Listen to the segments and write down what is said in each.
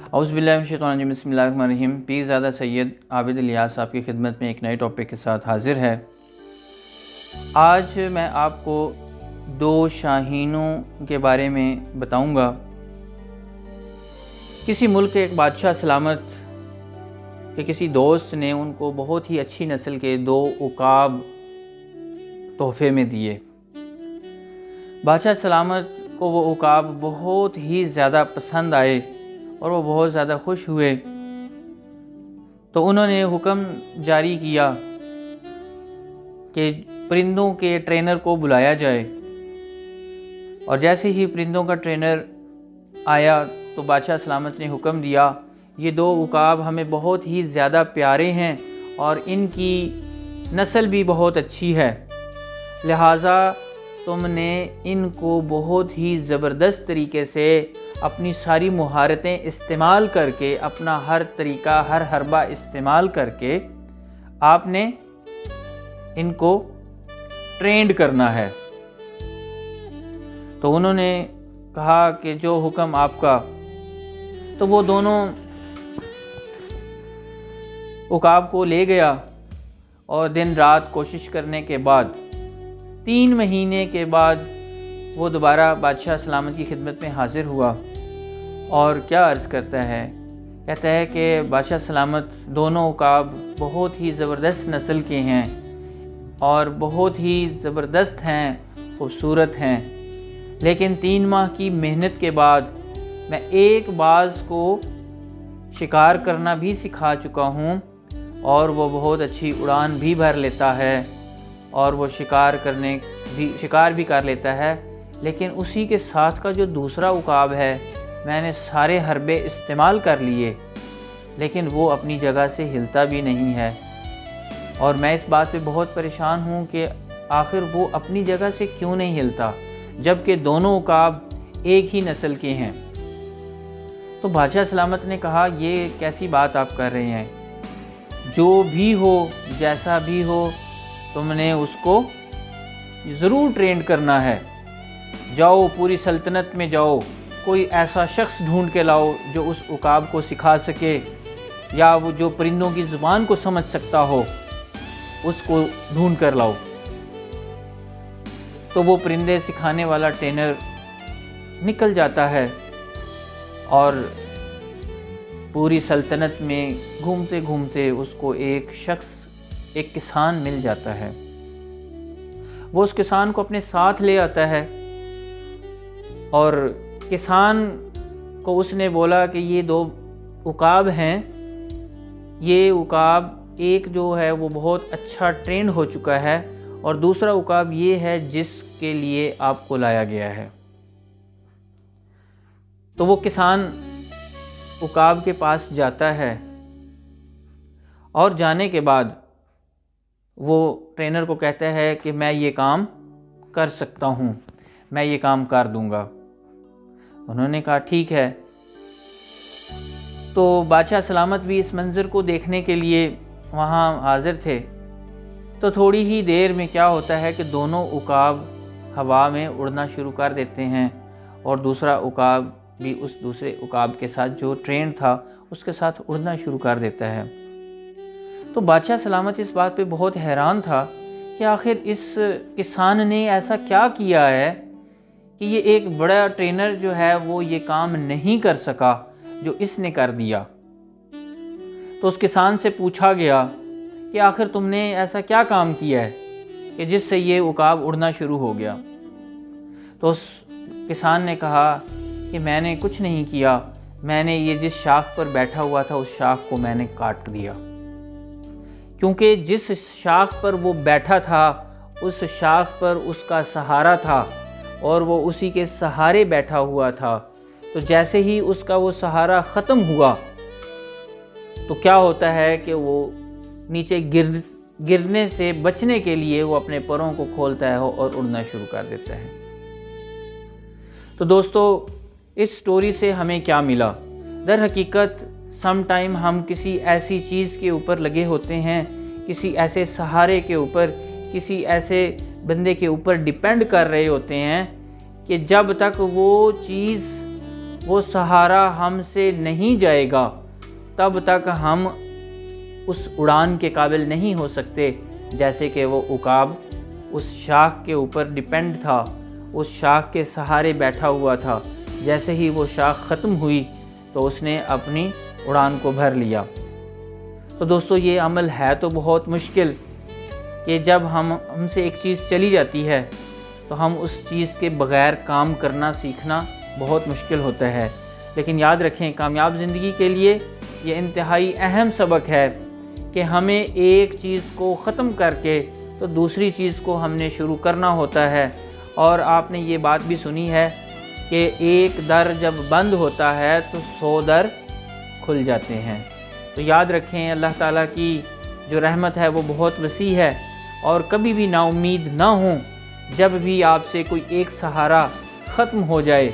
اعوذ باللہ من الشیطان الرجیم، بسم اللہ الرحمن الرحیم۔ پیرزادہ سید عابد الیاس آپ کی خدمت میں ایک نئے ٹاپک کے ساتھ حاضر ہے۔ آج میں آپ کو دو شاہینوں کے بارے میں بتاؤں گا۔ کسی ملک کے ایک بادشاہ سلامت کے کسی دوست نے ان کو بہت ہی اچھی نسل کے دو عقاب تحفے میں دیے۔ بادشاہ سلامت کو وہ عقاب بہت ہی زیادہ پسند آئے اور وہ بہت زیادہ خوش ہوئے، تو انہوں نے حکم جاری کیا کہ پرندوں کے ٹرینر کو بلایا جائے، اور جیسے ہی پرندوں کا ٹرینر آیا تو بادشاہ سلامت نے حکم دیا، یہ دو عقاب ہمیں بہت ہی زیادہ پیارے ہیں اور ان کی نسل بھی بہت اچھی ہے، لہٰذا تم نے ان کو بہت ہی زبردست طریقے سے اپنی ساری مہارتیں استعمال کر کے، اپنا ہر طریقہ، ہر حربہ استعمال کر کے آپ نے ان کو ٹرینڈ کرنا ہے۔ تو انہوں نے کہا کہ جو حکم آپ کا۔ تو وہ دونوں عقاب کو لے گیا اور دن رات کوشش کرنے کے بعد 3 مہینے کے بعد وہ دوبارہ بادشاہ سلامت کی خدمت میں حاضر ہوا، اور کیا عرض کرتا ہے، کہتا ہے کہ بادشاہ سلامت دونوں عقاب بہت ہی زبردست نسل کے ہیں اور بہت ہی زبردست ہیں، خوبصورت ہیں، لیکن 3 ماہ کی محنت کے بعد میں ایک باز کو شکار کرنا بھی سکھا چکا ہوں، اور وہ بہت اچھی اڑان بھی بھر لیتا ہے اور وہ شکار بھی کر لیتا ہے، لیکن اسی کے ساتھ کا جو دوسرا عقاب ہے، میں نے سارے حربے استعمال کر لیے لیکن وہ اپنی جگہ سے ہلتا بھی نہیں ہے، اور میں اس بات پہ بہت پریشان ہوں کہ آخر وہ اپنی جگہ سے کیوں نہیں ہلتا جبکہ دونوں عقاب ایک ہی نسل کے ہیں۔ تو بادشاہ سلامت نے کہا، یہ کیسی بات آپ کر رہے ہیں، جو بھی ہو جیسا بھی ہو تم نے اس کو ضرور ٹرینڈ کرنا ہے، جاؤ پوری سلطنت میں جاؤ، کوئی ایسا شخص ڈھونڈ کے لاؤ جو اس عقاب کو سکھا سکے، یا وہ جو پرندوں کی زبان کو سمجھ سکتا ہو اس کو ڈھونڈ کر لاؤ۔ تو وہ پرندے سکھانے والا ٹرینر نکل جاتا ہے اور پوری سلطنت میں گھومتے گھومتے اس کو ایک کسان مل جاتا ہے۔ وہ اس کسان کو اپنے ساتھ لے آتا ہے، اور کسان کو اس نے بولا کہ یہ 2 عقاب ہیں، یہ عقاب ایک جو ہے وہ بہت اچھا ٹرینڈ ہو چکا ہے، اور دوسرا عقاب یہ ہے جس کے لیے آپ کو لایا گیا ہے۔ تو وہ کسان عقاب کے پاس جاتا ہے، اور جانے کے بعد وہ ٹرینر کو کہتا ہے کہ میں یہ کام کر سکتا ہوں، میں یہ کام کر دوں گا۔ انہوں نے کہا ٹھیک ہے۔ تو بادشاہ سلامت بھی اس منظر کو دیکھنے کے لیے وہاں حاضر تھے۔ تو تھوڑی ہی دیر میں کیا ہوتا ہے کہ دونوں عقاب ہوا میں اڑنا شروع کر دیتے ہیں، اور دوسرا عقاب بھی اس دوسرے عقاب کے ساتھ جو ٹرینڈ تھا اس کے ساتھ اڑنا شروع کر دیتا ہے۔ تو بادشاہ سلامت اس بات پہ بہت حیران تھا کہ آخر اس کسان نے ایسا کیا کیا ہے کہ یہ ایک بڑا ٹرینر جو ہے وہ یہ کام نہیں کر سکا جو اس نے کر دیا۔ تو اس کسان سے پوچھا گیا کہ آخر تم نے ایسا کیا کام کیا ہے کہ جس سے یہ عقاب اڑنا شروع ہو گیا؟ تو اس کسان نے کہا کہ میں نے کچھ نہیں کیا، میں نے یہ جس شاخ پر بیٹھا ہوا تھا اس شاخ کو میں نے کاٹ دیا، کیونکہ جس شاخ پر وہ بیٹھا تھا اس شاخ پر اس کا سہارا تھا اور وہ اسی کے سہارے بیٹھا ہوا تھا۔ تو جیسے ہی اس کا وہ سہارا ختم ہوا تو کیا ہوتا ہے کہ وہ نیچے گرنے سے بچنے کے لیے وہ اپنے پروں کو کھولتا ہے اور اڑنا شروع کر دیتا ہے۔ تو دوستو، اس سٹوری سے ہمیں کیا ملا؟ در حقیقت سم ٹائم ہم کسی ایسی چیز کے اوپر لگے ہوتے ہیں، کسی ایسے سہارے کے اوپر، کسی ایسے بندے کے اوپر ڈیپینڈ کر رہے ہوتے ہیں کہ جب تک وہ چیز وہ سہارا ہم سے نہیں جائے گا تب تک ہم اس اڑان کے قابل نہیں ہو سکتے جیسے کہ وہ عقاب اس شاخ کے اوپر ڈیپینڈ تھا، اس شاخ کے سہارے بیٹھا ہوا تھا۔ جیسے ہی وہ شاخ ختم ہوئی تو اس نے اپنی اڑان کو بھر لیا۔ تو دوستو یہ عمل ہے تو بہت مشکل کہ جب ہم سے ایک چیز چلی جاتی ہے تو ہم اس چیز کے بغیر کام کرنا سیکھنا بہت مشکل ہوتا ہے، لیکن یاد رکھیں کامیاب زندگی کے لیے یہ انتہائی اہم سبق ہے کہ ہمیں ایک چیز کو ختم کر کے تو دوسری چیز کو ہم نے شروع کرنا ہوتا ہے۔ اور آپ نے یہ بات بھی سنی ہے کہ ایک در جب بند ہوتا ہے تو 100 در کھل جاتے ہیں۔ تو یاد رکھیں اللہ تعالیٰ کی جو رحمت ہے وہ بہت وسیع ہے، اور کبھی بھی نا امید نہ ہوں۔ جب بھی آپ سے کوئی ایک سہارا ختم ہو جائے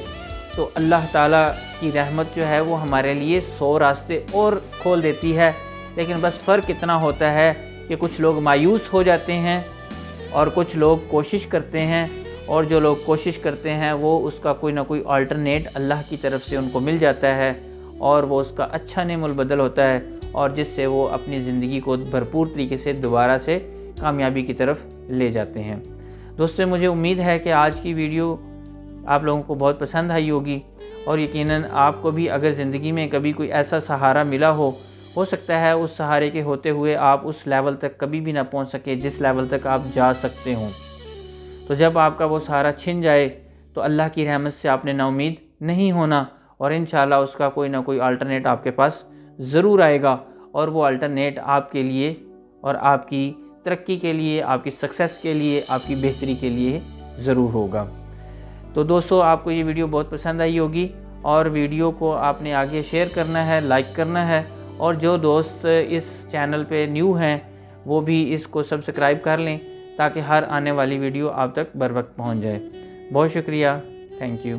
تو اللہ تعالیٰ کی رحمت جو ہے وہ ہمارے لیے 100 راستے اور کھول دیتی ہے۔ لیکن بس فرق اتنا ہوتا ہے کہ کچھ لوگ مایوس ہو جاتے ہیں اور کچھ لوگ کوشش کرتے ہیں، اور جو لوگ کوشش کرتے ہیں وہ اس کا کوئی نہ کوئی آلٹرنیٹ اللہ کی طرف سے ان کو مل جاتا ہے، اور وہ اس کا اچھا نعم البدل ہوتا ہے، اور جس سے وہ اپنی زندگی کو بھرپور طریقے سے دوبارہ سے کامیابی کی طرف لے جاتے ہیں۔ دوستو مجھے امید ہے کہ آج کی ویڈیو آپ لوگوں کو بہت پسند آئی ہوگی، اور یقیناً آپ کو بھی اگر زندگی میں کبھی کوئی ایسا سہارا ملا ہو سکتا ہے اس سہارے کے ہوتے ہوئے آپ اس لیول تک کبھی بھی نہ پہنچ سکے جس لیول تک آپ جا سکتے ہوں۔ تو جب آپ کا وہ سہارا چھن جائے تو اللہ کی رحمت سے آپ نے نا امید نہیں ہونا، اور انشاءاللہ اس کا کوئی نہ کوئی آلٹرنیٹ آپ کے پاس ضرور آئے گا، اور وہ آلٹرنیٹ آپ کے لیے اور آپ کی ترقی کے لیے، آپ کی سکسیس کے لیے، آپ کی بہتری کے لیے ضرور ہوگا۔ تو دوستو آپ کو یہ ویڈیو بہت پسند آئی ہوگی، اور ویڈیو کو آپ نے آگے شیئر کرنا ہے، لائک کرنا ہے، اور جو دوست اس چینل پہ نیو ہیں وہ بھی اس کو سبسکرائب کر لیں تاکہ ہر آنے والی ویڈیو آپ تک بر وقت پہنچ جائے۔ بہت شکریہ، تھینک یو۔